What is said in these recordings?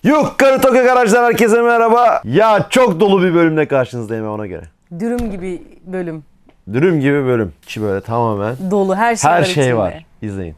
Yukarı Tokyo Garaj'dan herkese merhaba. Ya çok dolu bir bölümle karşınızdayım ona göre. Dürüm gibi bölüm. Dürüm gibi bölüm. İçi böyle tamamen Dolu her şey her var şey içinde. var. İzleyin.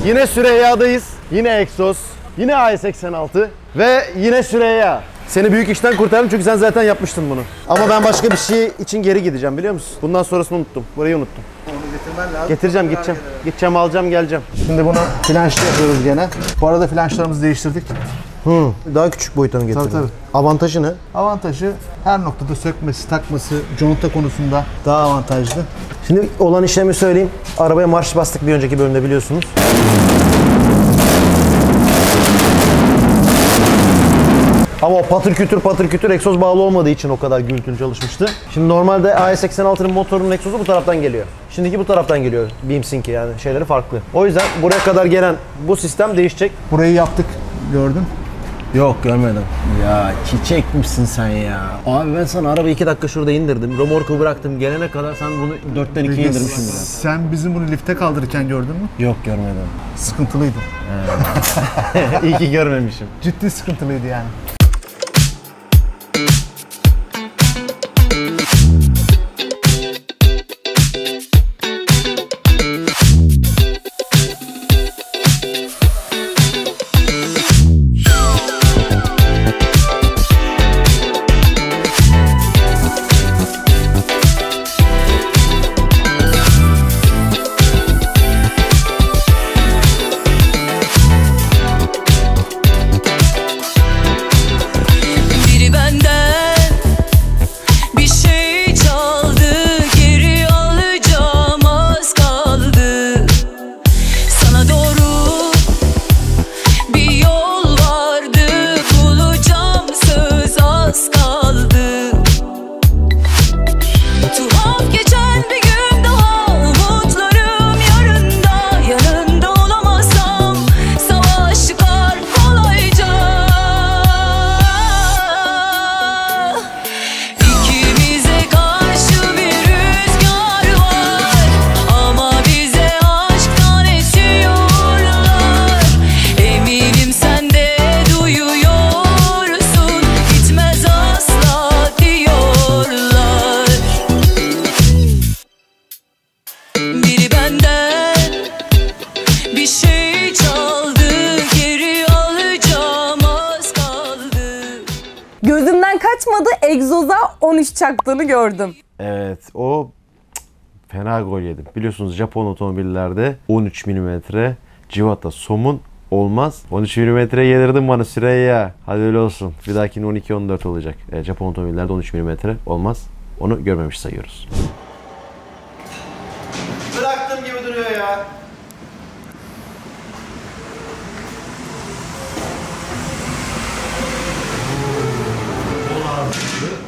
Yine Süreyya'dayız. Yine Exos. Yine A86. Ve yine Süreyya. Seni büyük işten kurtardım çünkü sen zaten yapmıştın bunu. Ama ben başka bir şey için geri gideceğim biliyor musun? Bundan sonrasını unuttum. Burayı unuttum. Onu getirmen lazım. Getireceğim, gideceğim. Gideceğim, alacağım, geleceğim. Şimdi bunu flanşlı yapıyoruz gene. Bu arada flanşlarımızı değiştirdik. Daha küçük boyuta mı getirdin? Tabii. Avantajı ne? Avantajı her noktada sökmesi, takması, conta konusunda daha avantajlı. Şimdi olan işlemi söyleyeyim. Arabaya marş bastık bir önceki bölümde biliyorsunuz. Ama o patır kütür egzoz bağlı olmadığı için o kadar gürültülü çalışmıştı. Şimdi normalde A86'nın motorunun egzozu bu taraftan geliyor. Şimdiki bu taraftan geliyor. Beamsync'i yani şeyleri farklı. O yüzden buraya kadar gelen bu sistem değişecek. Burayı yaptık, gördün. Yok görmedim. Ya çiçek misin sen ya? Abi ben sana arabayı 2 dakika şurada indirdim. Romorku bıraktım. Gelene kadar sen bunu 4'ten 2'ye indirmişsin biraz. Sen bizim bunu lifte kaldırırken gördün mü? Yok görmedim. Sıkıntılıydı. İyi ki görmemişim. Ciddi sıkıntılıydı yani. Gözümden kaçmadı, egzoza 13 çaktığını gördüm. Evet o fena gol yedim. Biliyorsunuz Japon otomobillerde 13 mm civata somun olmaz. 13 mm yedirdin bana Süreyya. Hadi öyle olsun. Bir dahakine 12-14 olacak. Japon otomobillerde 13 mm olmaz. Onu görmemiş sayıyoruz. Bıraktığım gibi duruyor ya.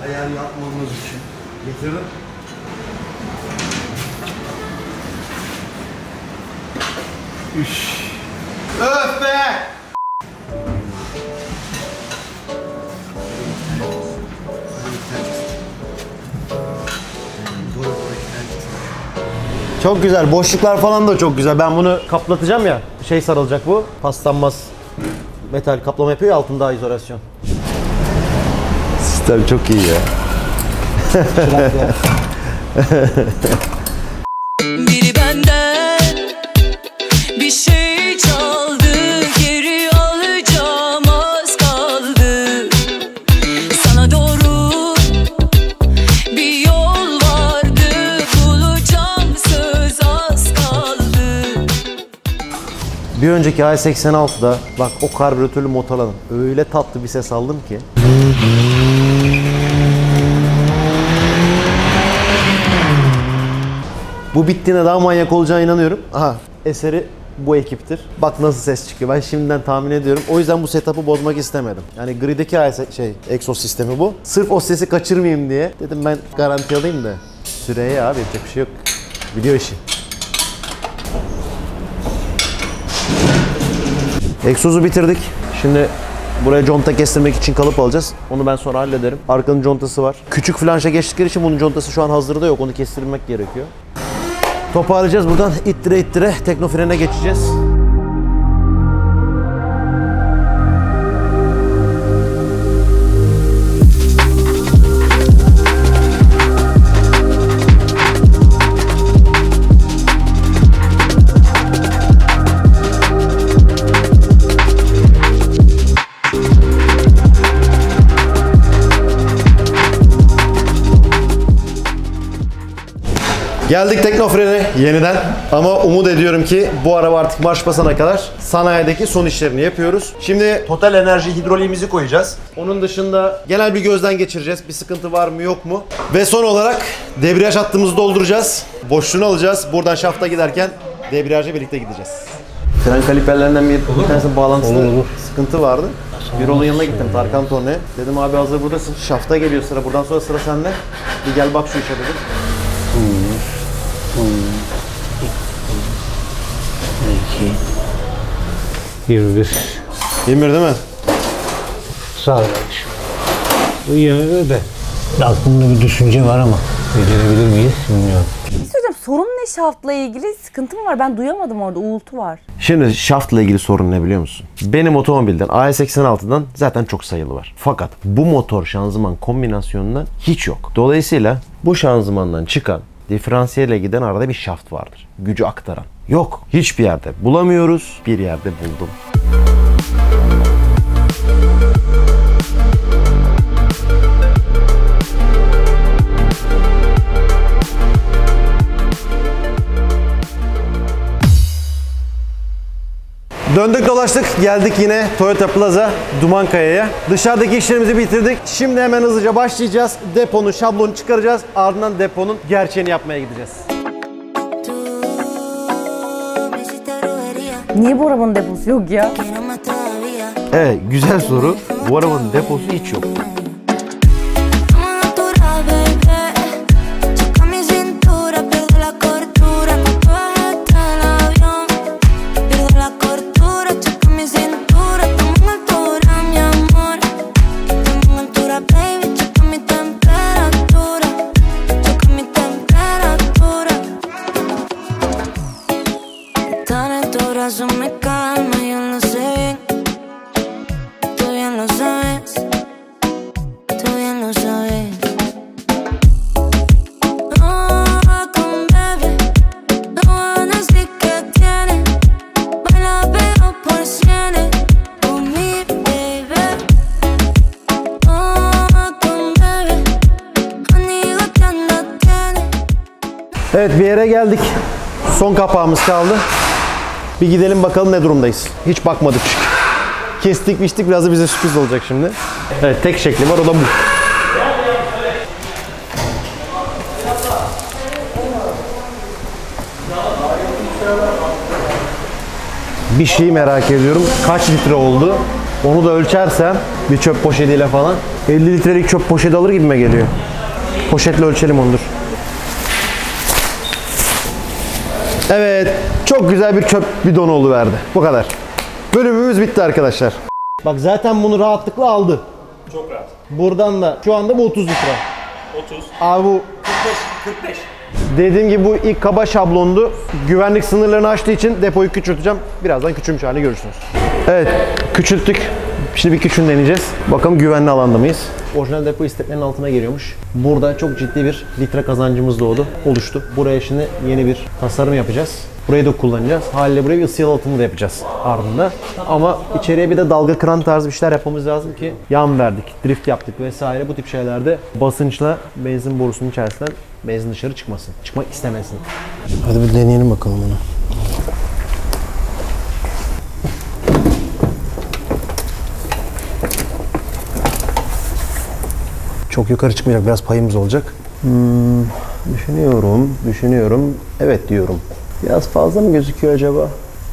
Ayar yapmamız için. Getirdim. Öf be! Çok güzel. Boşluklar falan da çok güzel. Ben bunu kaplatacağım ya. Şey sarılacak bu. Paslanmaz. Metal kaplama yapıyor ya, altında izolasyon. Sistem çok iyi ya. Biri benden bir şey çaldı, geri alacağım az kaldı. Sana doğru bir yol vardı, bulacağım söz az kaldı. Bir önceki A86'da bak o karbüratörlü motorladım. Öyle tatlı bir ses aldım ki. Bu bittiğine daha manyak olacağına inanıyorum. Aha, eseri bu ekiptir. Bak nasıl ses çıkıyor. Ben şimdiden tahmin ediyorum. O yüzden bu setup'ı bozmak istemedim. Yani grideki egzoz sistemi bu. Sırf o sesi kaçırmayayım diye dedim ben garanti alayım da. Süreyya abi, yapacak bir şey yok. Video işi. Egzozu bitirdik. Şimdi buraya conta kestirmek için kalıp alacağız. Onu ben sonra hallederim. Arkanın contası var. Küçük flanşa geçtikleri için bunun contası şu an hazırda yok. Onu kestirmek gerekiyor. Toparlayacağız buradan. İttire ittire teknofrene geçeceğiz. Geldik Teknofren'e yeniden. Ama umut ediyorum ki bu araba artık marş basana kadar sanayideki son işlerini yapıyoruz. Şimdi Total Enerji hidroliğimizi koyacağız. Onun dışında genel bir gözden geçireceğiz. Bir sıkıntı var mı yok mu? Ve son olarak debriyaj hattımızı dolduracağız. Boşluğunu alacağız. Buradan şafta giderken debriyajla birlikte gideceğiz. Fren kaliperlerinden bir tanesinin bağlantısında sıkıntı vardı. Birol'un yanına gittim, Tarkan Torne'ye. Dedim abi hazır buradasın. Şafta geliyor sıra. Buradan sonra sıra sende. Bir gel bak şu işe dedim. 21. 21 değil mi? Sağ ol kardeşim. Bu yönde de aklımda bir düşünce var ama becerebilir miyiz bilmiyorum. Bir şey söyleyeceğim. Sorun ne şaftla ilgili? Sıkıntı mı var? Ben duyamadım orada. Uğultu var. Şimdi şaftla ilgili sorun ne biliyor musun? Benim otomobilden AS86'dan zaten çok sayılı var. Fakat bu motor şanzıman kombinasyonundan hiç yok. Dolayısıyla bu şanzımandan çıkan diferansiyele giden arada bir şaft vardır. Gücü aktaran. Yok. Hiçbir yerde bulamıyoruz. Bir yerde buldum. Döndük dolaştık, geldik yine Toyota Plaza Dumankaya'ya. Dışarıdaki işlerimizi bitirdik. Şimdi hemen hızlıca başlayacağız. Deponun şablonu çıkaracağız. Ardından deponun gerçeğini yapmaya gideceğiz. Niye bu arabanın deposu yok ya? Evet, güzel soru. Bu arabanın deposu hiç yok. Evet, bir yere geldik. Son kapağımız kaldı. Bir gidelim bakalım ne durumdayız. Hiç bakmadık çünkü. Kestik biçtik, biraz da bize sürpriz olacak şimdi. Evet, tek şekli var, o da bu. Bir şeyi merak ediyorum. Kaç litre oldu? Onu da ölçersem bir çöp poşetiyle falan 50 litrelik çöp poşeti alır gibime geliyor. Poşetle ölçelim ondur. Evet, çok güzel bir çöp bidonu oluverdi. Bu kadar. Bölümümüz bitti arkadaşlar. Bak zaten bunu rahatlıkla aldı. Çok rahat. Buradan da şu anda bu 30 litre. 30. Abi bu 45. dediğim gibi bu ilk kaba şablondu. Güvenlik sınırlarını aştığı için depoyu küçülteceğim. Birazdan küçülmüş halini görürsünüz. Evet, küçülttük. Şimdi bir küçüğünü deneyeceğiz. Bakalım güvenli alanda mıyız? Orijinal depo istetmenin altına giriyormuş. Burada çok ciddi bir litre kazancımız doğdu, oluştu. Buraya şimdi yeni bir tasarım yapacağız. Burayı da kullanacağız. Haliyle buraya bir ısı yalıtımı da yapacağız ardında. Ama içeriye bir de dalga kıran tarzı bir şeyler yapmamız lazım ki yan verdik, drift yaptık vesaire. Bu tip şeylerde basınçla benzin borusunun içerisinden benzin dışarı çıkmasın. Çıkmak istemesin. Hadi bir deneyelim bakalım bunu. Çok yukarı çıkmayacak, biraz payımız olacak. Düşünüyorum. Evet diyorum. Biraz fazla mı gözüküyor acaba?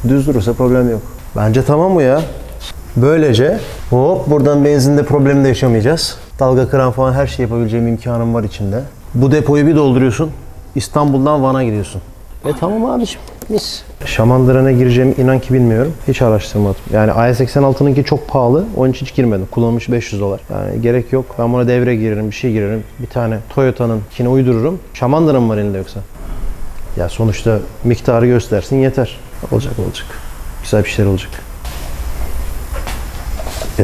Düz durursa problem yok. Bence tamam bu ya. Böylece hop buradan benzinde problemi de yaşamayacağız. Dalga kıran falan her şey yapabileceğim imkanım var içinde. Bu depoyu bir dolduruyorsun. İstanbul'dan Van'a gidiyorsun. Tamam abiciğim. Mis. Şamandıra ne gireceğimi inan ki bilmiyorum. Hiç araştırmadım. Yani AS86'nınki çok pahalı. Onun için hiç girmedim. Kullanmış $500. Yani gerek yok. Ben buna devre girerim, bir şey girerim. Bir tane Toyota'nınkini uydururum. Şamandıra mı var elinde yoksa? Ya sonuçta miktarı göstersin yeter. Olacak. Güzel bir şeyler olacak.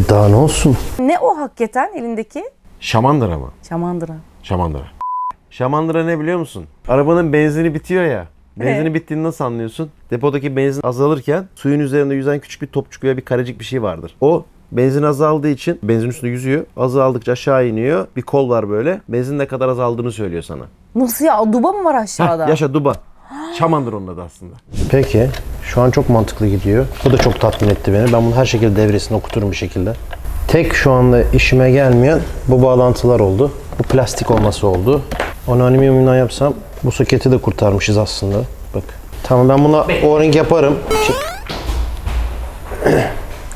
Daha ne olsun? Ne o hakikaten elindeki? Şamandıra mı? Şamandıra. Şamandıra. Şamandıra ne biliyor musun? Arabanın benzini bitiyor ya. Benzini bittiğini nasıl anlıyorsun? Depodaki benzin azalırken suyun üzerinde yüzen küçük bir topçuk veya bir karecik bir şey vardır. O benzin azaldığı için benzin üstünde yüzüyor. Azaldıkça aşağı iniyor. Bir kol var böyle. Benzin ne kadar azaldığını söylüyor sana. Nasıl ya? Duba mı var aşağıda? Yaşa duba. Şamandır onun adı aslında. Peki. Şu an çok mantıklı gidiyor. Bu da çok tatmin etti beni. Ben bunu her şekilde devresine okuturum bir şekilde. Tek şu anda işime gelmeyen bu bağlantılar oldu. Bu plastik olması oldu. Onu alüminyumdan yapsam bu soketi de kurtarmışız aslında. Bak. Tamam ben buna o-ring yaparım.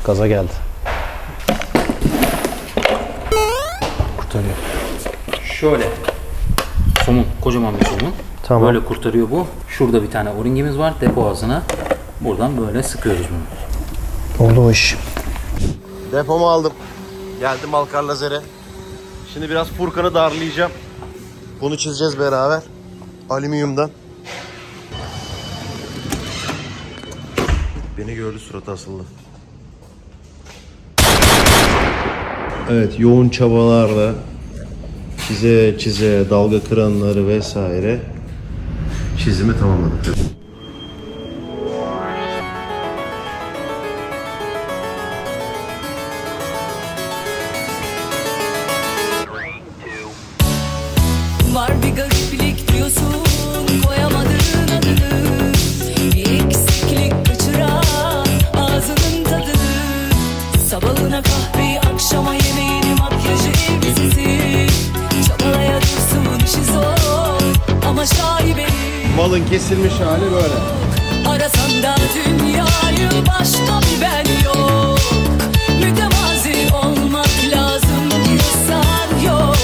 Gaza geldi. Kurtarıyor. Şöyle. Somun, kocaman bir somun. Tamam. Böyle kurtarıyor bu. Şurada bir tane o-ringimiz var depo ağzına. Buradan böyle sıkıyoruz bunu. Oldu o iş. Depomu aldım. Geldim Alkar Lazer'e. Şimdi biraz Furkan'ı darlayacağım. Bunu çizeceğiz beraber. Alüminyumdan. Beni gördü, suratı asıldı. Evet, yoğun çabalarla çize dalga kıranları vesaire çizimi tamamladık. Var bir gariplik diyorsun, koyamadığın adını. Bir eksiklik kaçıran ağzının tadını. Sabahına kahveyi, akşama yemeğini, makyajı, elbisesi. Çabalaya dursun işi zor ama şaibeli. Malın kesilmiş hali böyle. Arasan da dünyayı başka bir ben yok. Mütevazi olmak lazım diyorsan yok.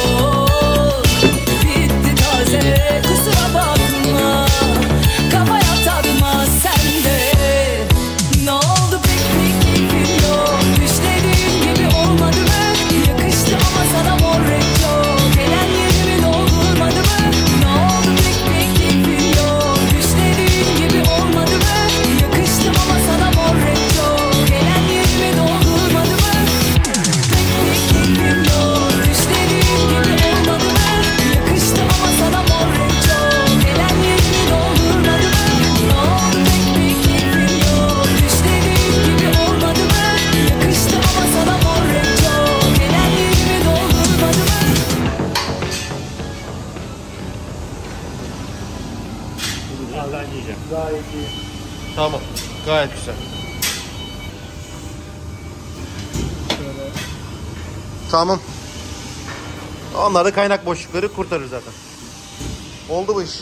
Kusura bakma, kafaya takma sen de. Ne oldu pek keyfin yok. Düşlediğim gibi olmadı mı? Yakıştı ama sana mor renk yok. Gelen yerimi doldurmadı mı? Ne oldu pek keyfin yok. Düşlediğim gibi olmadı mı? Yakıştı ama sana mor renk yok. Gelen yerimi doldurmadı mı? Pek keyfin yok. Düşlediğim gibi olmadı mı? Yakıştı ama sana mor renk yok. Gelen yerimi doldurmadı mı? Ne oldu pek keyfin yok. Düşlediğim gibi olmadı mı? Yakıştı ama sana mor renk yok. Gelen yerimi doldurmadı mı? Birazdan yiyeceğim. Tamam, gayet güzel. Tamam. Onlar da kaynak boşlukları kurtarır zaten. Oldu bu iş.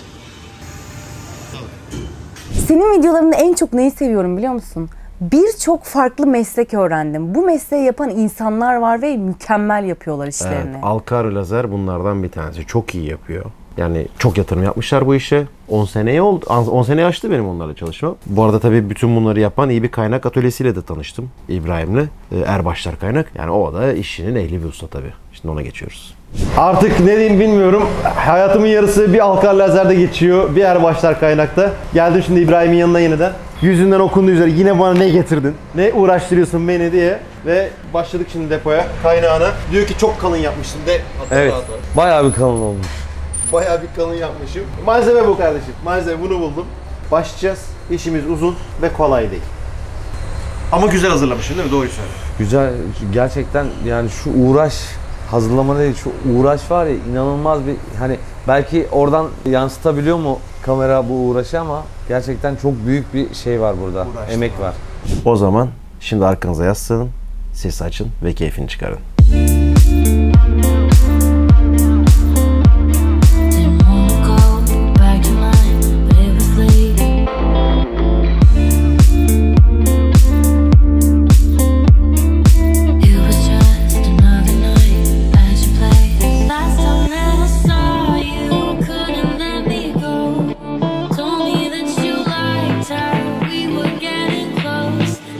Senin videolarında en çok neyi seviyorum biliyor musun? Birçok farklı meslek öğrendim. Bu mesleği yapan insanlar var ve mükemmel yapıyorlar işlerini. Evet, Alkar Lazer bunlardan bir tanesi. Çok iyi yapıyor. Yani çok yatırım yapmışlar bu işe. 10 seneye oldu. 10 seneye aştı benim onlarla çalışmam. Bu arada tabii bütün bunları yapan iyi bir kaynak atölyesiyle de tanıştım. İbrahim'le. Erbaşlar Kaynak. Yani o da işinin ehli bir usta tabii. Şimdi ona geçiyoruz. Artık ne diyeyim bilmiyorum. Hayatımın yarısı bir Alkar Lazer'de geçiyor. Bir Erbaşlar Kaynak'ta. Geldim şimdi İbrahim'in yanına yeniden. Yüzünden okunduğu üzere yine bana ne getirdin? Ne uğraştırıyorsun beni diye. Ve başladık şimdi depoya. Kaynağına. Diyor ki çok kalın yapmışsın de. Evet. Bayağı bir kalın olmuş. Bayağı bir kalın yapmışım. Malzeme bu kardeşim. Malzeme bunu buldum. Başlayacağız. İşimiz uzun ve kolay değil. Ama güzel hazırlamışsın değil mi? Doğruyu söyle. Güzel. Gerçekten yani şu uğraş hazırlama değil, şu uğraş var ya, inanılmaz bir, hani belki oradan yansıtabiliyor mu kamera bu uğraşı ama gerçekten çok büyük bir şey var burada. Uğraştım. Emek var. O zaman şimdi arkanıza yaslanın, ses açın ve keyfini çıkarın.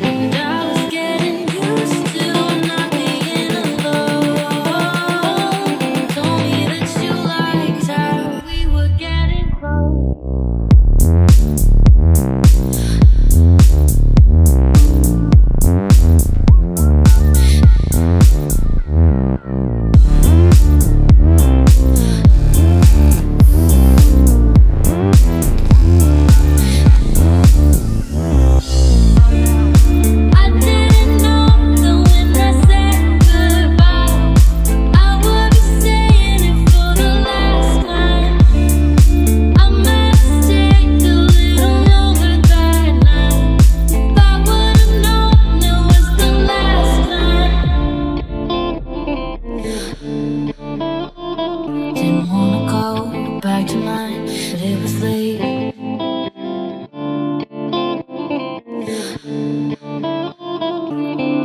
And I was getting used to not being alone. it was late.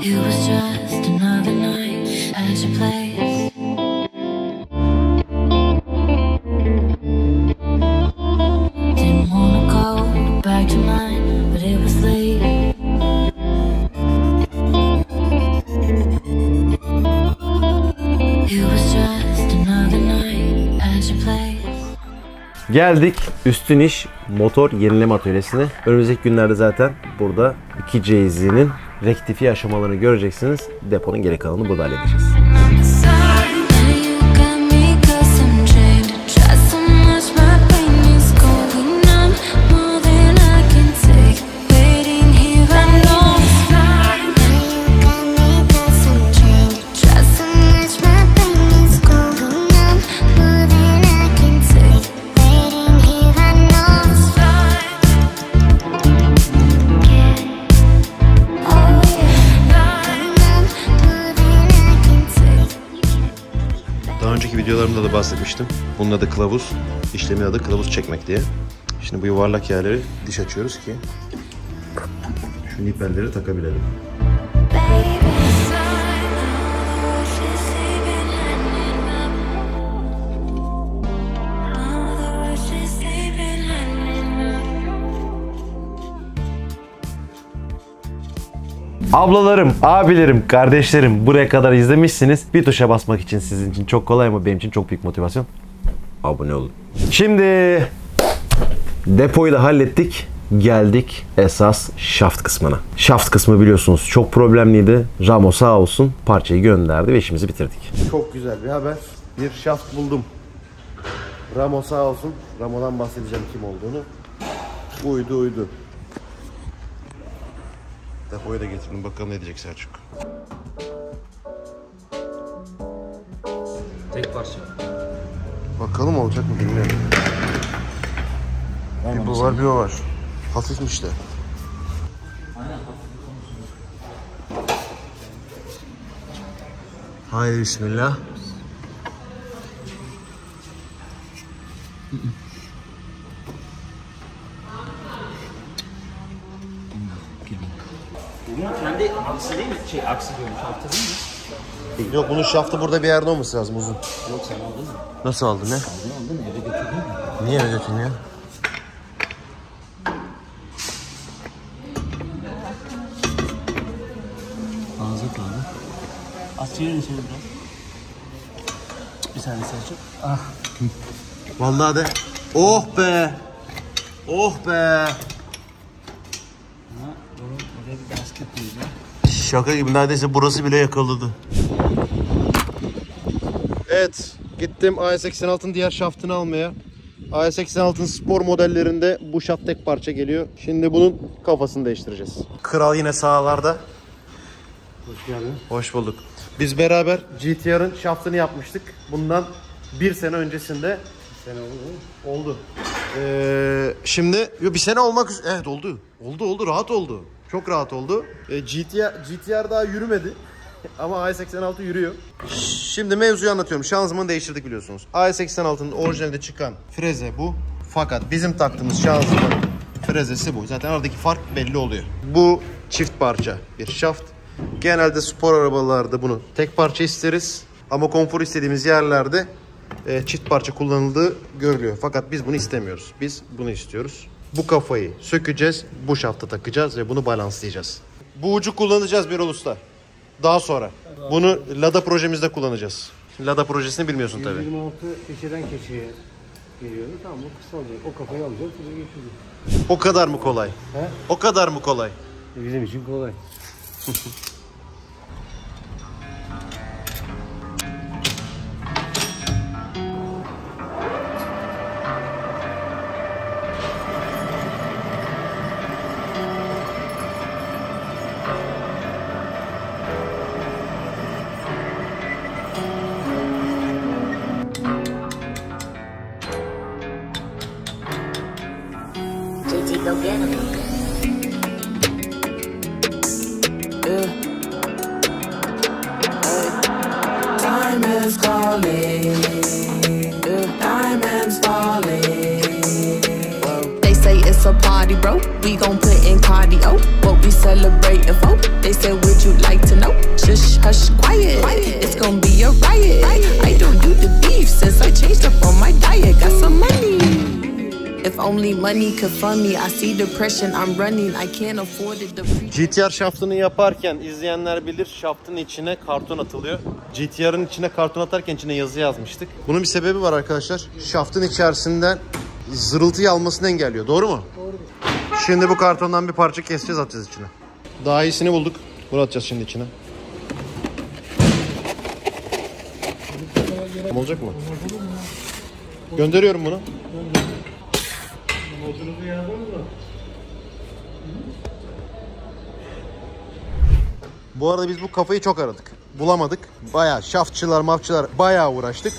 It was just another night at your place. Didn't wanna go back to mine, but it was late. It was just another night at your place. Geldik Üstün İş motor yenileme atölyesine. Önümüzdeki günlerde zaten burada 2CZ'nin rektifiye aşamalarını göreceksiniz. Deponun geri kalanını burada halledeceğiz. Daha önceki videolarımda da bahsetmiştim. Bunun adı kılavuz, işlemin adı kılavuz çekmek diye. Şimdi bu yuvarlak yerleri diş açıyoruz ki şu niperleri takabilelim. Ablalarım, abilerim, kardeşlerim buraya kadar izlemişsiniz. Bir tuşa basmak için sizin için çok kolay ama benim için çok büyük motivasyon. Abone olun. Şimdi depoyu da hallettik. Geldik esas şaft kısmına. Şaft kısmı biliyorsunuz çok problemliydi. Ramo sağ olsun parçayı gönderdi ve işimizi bitirdik. Çok güzel bir haber. Bir şaft buldum. Ramo sağ olsun. Ramo'dan bahsedeceğim kim olduğunu. Uydu. Depoyu da getirdim. Bakalım ne diyecek Selçuk. Tek parça. Bakalım olacak mı bilmiyorum. Bir bu var bir o var. Hafifmiş de. Haydi bismillah. Bunun kendi aksi değil mi? Aksi diyorum, şaftı değil mi? Yok bunun şaftı burada bir yerde olması lazım uzun. Yok sen aldın mı? Nasıl aldın ne? Aldın eve götürdün mü? Niye eve götürdün ya? Ağzı kaldı. Az çevirin içeri biraz. Bir saniye Selçuk. Ah. Vallahi de. Oh be. Oh be. Ha, oraya bir basket koyacağım. Şaka gibi neredeyse burası bile yakaladı. Evet, gittim AS86'ın diğer şaftını almaya. AS86'ın spor modellerinde bu şaft tek parça geliyor. Şimdi bunun kafasını değiştireceğiz. Kral yine sahalarda. Hoş geldin. Hoş bulduk. Biz beraber GTR'ın şaftını yapmıştık. Bundan bir sene öncesinde. Bir sene oldu değil mi? Oldu. Şimdi bir sene olmak üzere. Evet oldu. Oldu rahat oldu. Çok rahat oldu. GTR daha yürümedi. Ama AS86 yürüyor. Şimdi mevzuyu anlatıyorum. Şanzımanı değiştirdik biliyorsunuz. AS86'nın orijinalde çıkan freze bu. Fakat bizim taktığımız şanzıman frezesi bu. Zaten aradaki fark belli oluyor. Bu çift parça bir şaft. Genelde spor arabalarda bunu tek parça isteriz. Ama konfor istediğimiz yerlerde çift parça kullanıldığı görülüyor. Fakat biz bunu istemiyoruz. Biz bunu istiyoruz. Bu kafayı sökeceğiz. Bu şafta takacağız ve bunu balanslayacağız. Bu ucu kullanacağız Birol Usta. Daha sonra. Bunu Lada projemizde kullanacağız. Lada projesini bilmiyorsun tabii. 26 keçeden keçeye geliyordu. Tamam bu kısa olacak. O kafayı alacağız. Size geçeceğiz. O kadar mı kolay? He? O kadar mı kolay? Bizim için kolay. JT, go get him. Time is calling. Diamonds falling. it's a party, bro. We gon' put in cardio. What we celebrating for? They said, would you like to know? Shush, hush, quiet. It's gon' be a riot. I don't do the beef since I changed up on my diet. Got some money. If only money could fund me. I see depression, I'm running. I can't afford it. GTR şaftını yaparken izleyenler bilir, şaftın içine karton atılıyor. GTR'ın içine karton atarken içine yazı yazmıştık. Bunun bir sebebi var arkadaşlar. Şaftın içerisinden zırıltıyı almasını engelliyor. Doğru mu? Doğru. Şimdi bu kartondan bir parça keseceğiz, atacağız içine. Daha iyisini bulduk. Bunu atacağız şimdi içine. Olacak mı? Gönderiyorum bunu. Bu arada biz bu kafayı çok aradık. Bulamadık. Bayağı şaftçılar, mafçılar bayağı uğraştık.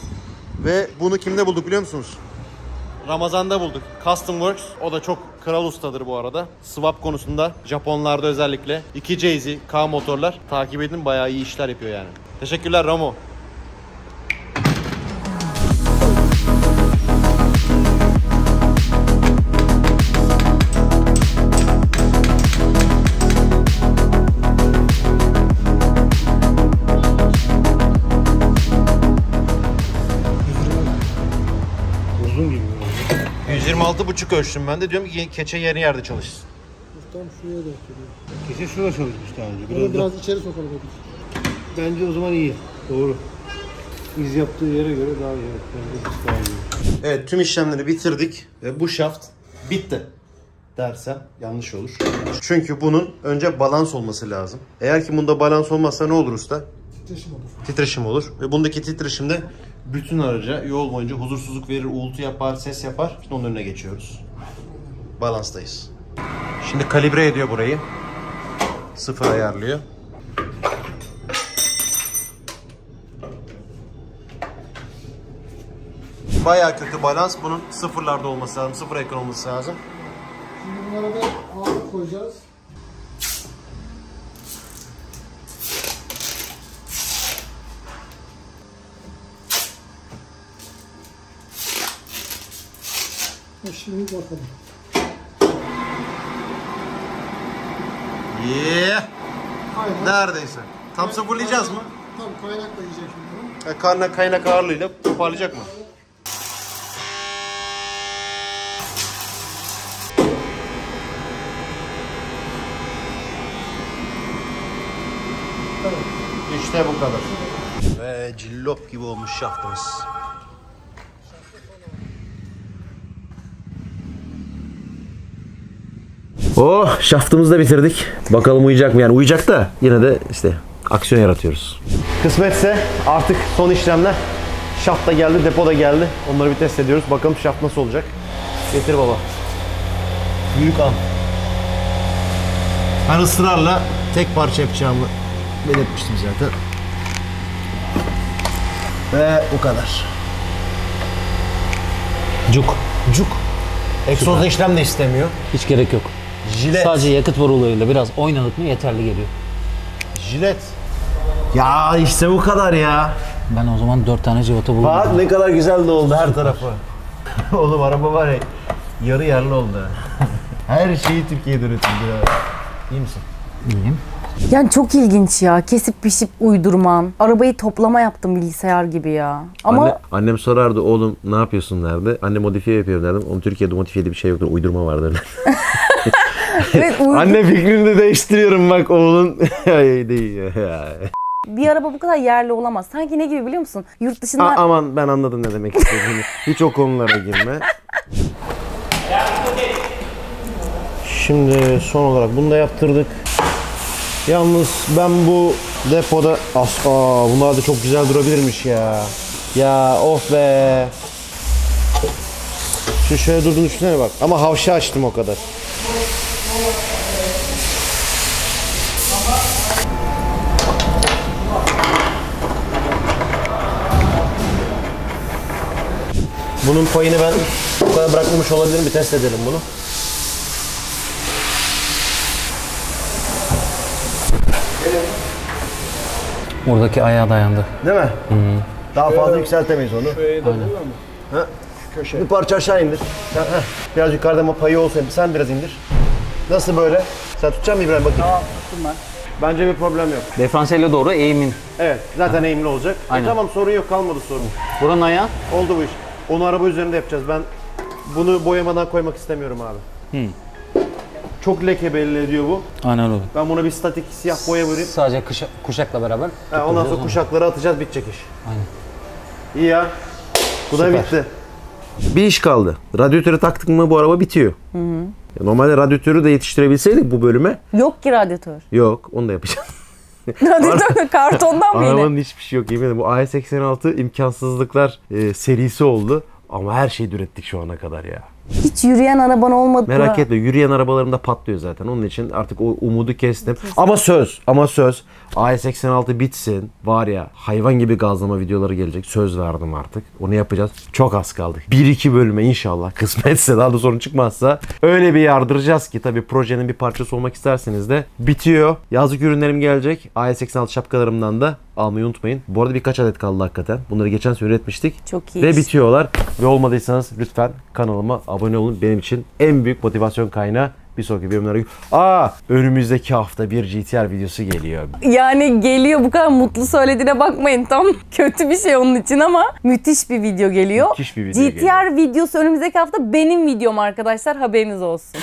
Ve bunu kimde bulduk biliyor musunuz? Ramazan'da bulduk. Custom Works. O da çok kral ustadır bu arada. Swap konusunda Japonlarda özellikle. 2JZ, K motorlar. Takip edin, bayağı iyi işler yapıyor yani. Teşekkürler Ramo. Uzun gibi. 126,5 ölçtüm ben de. Diyorum ki keçe yeni yerde çalışsın. Tam şuraya da oturuyor. Keçe şurada çalışmış daha önce. Biraz içeri sokalım. Bence o zaman iyi. Doğru. İz yaptığı yere göre daha iyi. Bence daha iyi. Evet, tüm işlemleri bitirdik ve bu şaft bitti dersem yanlış olur. Çünkü bunun önce balans olması lazım. Eğer ki bunda balans olmazsa ne olur usta? Titreşim olur. Titreşim olur. Ve bundaki titreşim de bütün araca yol boyunca huzursuzluk verir, uğultu yapar, ses yapar. İşte onun önüne geçiyoruz. Balanstayız. Şimdi kalibre ediyor burayı. Sıfır ayarlıyor. Bayağı kötü balans. Bunun sıfırlarda olması lazım. Sıfır ekran olması lazım. Şimdi bunlara da ağırlık koyacağız. Şimdi bakalım. Yeah. Neredeyse. Tam sıfırlayacağız mı? Tam kaynakla yiyecek şimdi bunu. Kaynak ağırlığıyla toparlayacak mı? İşte bu kadar. Ve cillop gibi olmuş şaftımız. Oh, şaftımızı da bitirdik. Bakalım uyuyacak mı? Yani uyuyacak da yine de işte aksiyon yaratıyoruz. Kısmetse artık son işlemler. Şaft da geldi, depo da geldi. Onları bir test ediyoruz. Bakalım şaft nasıl olacak. Getir baba. Büyük an. Ben ısrarla tek parça yapacağımı belirtmiştim zaten. Ve bu kadar. Cuk. Egzozda işlem de istemiyor. Hiç gerek yok. Jilet. Sadece yakıt borularıyla biraz oynadık mı yeterli geliyor. Jilet. Ya işte bu kadar ya. Ben o zaman 4 tane cıvata buldum. Bak ne kadar güzel de oldu her tarafı. Oğlum araba var ya, yarı yerli oldu. Her şeyi Türkiye'de üretildi ya. İyi misin? İyiyim. Yani çok ilginç ya. Kesip pişip uydurman. Arabayı toplama yaptım bilgisayar gibi ya. Ama Annem sorardı, oğlum ne yapıyorsun derdi. Anne modifiye yapıyor derdim. Oğlum Türkiye'de modifiye bir şey yoktur, uydurma var derdi. evet, Anne fikrini de değiştiriyorum bak oğlun. Değil. bir araba bu kadar yerli olamaz. Sanki ne gibi biliyor musun? Yurt dışında... Aman ben anladım ne demek istediğini. Hiç o konulara girme. Şimdi son olarak bunu da yaptırdık. Yalnız ben bu depoda... bunlar da çok güzel durabilirmiş ya. Ya of be. Şu şöyle durduğunu düşünsene bak. Ama havşa açtım o kadar. Bunun payını ben bu kadar bırakmamış olabilirim. Bir test edelim bunu. Oradaki ayağa dayandı. Değil mi? Daha fazla yükseltemeyiz onu. Aynen. Ha? Köşe. Bir parça aşağı indir. Biraz yukarıda payı olsa sen biraz indir. Nasıl böyle? Sen tutacak mısın İbrahim bakayım? Tamam, tuttum ben. Bence bir problem yok. Diferansiyele doğru eğimin. Evet, zaten eğimli olacak. Aynen. Tamam, sorun yok, kalmadı sorun. Buranın ayağı. Oldu bu iş. Onu araba üzerinde yapacağız. Ben bunu boyamadan koymak istemiyorum abi. Çok leke belli ediyor bu. Aynen öyle. Ben buna bir statik siyah boya vereyim. Sadece kuşakla beraber. Ondan sonra kuşakları atacağız, bitecek iş. Aynen. İyi ya. Bu da bitti. Bir iş kaldı. Radyatörü taktık mı bu araba bitiyor. Normalde radyatörü de yetiştirebilseydik bu bölüme. Yok ki radyatör. Yok, onu da yapacağız. Radyatör kartondan mı yine? Arabanın hiçbir şey yok yemin ederim. Bu AS86 imkansızlıklar serisi oldu. Ama her şeyi ürettik şu ana kadar ya. Hiç yürüyen araban olmadı. Merak etme, yürüyen arabalarımda patlıyor zaten. Onun için artık o umudu kestim. Ama söz. AS86 bitsin. Var ya, hayvan gibi gazlama videoları gelecek. Söz verdim artık. Onu yapacağız. Çok az kaldı. 1-2 bölüme inşallah kısmetse, daha da sorun çıkmazsa öyle bir yardıracağız ki tabii projenin bir parçası olmak isterseniz de bitiyor. Yazlık ürünlerim gelecek. AS86 şapkalarımdan da almayı unutmayın. Bu arada birkaç adet kaldı hakikaten. Bunları geçen sene üretmiştik. Çok iyi. Ve bitiyorlar. Ve olmadıysanız lütfen kanalıma abone olun. Benim için en büyük motivasyon kaynağı. Bir sonraki bölümlere... Önümüzdeki hafta bir GTR videosu geliyor. Yani geliyor, bu kadar mutlu söylediğine bakmayın. Tam kötü bir şey onun için ama müthiş bir video geliyor. Müthiş bir video GTR videosu önümüzdeki hafta benim videom arkadaşlar, haberiniz olsun.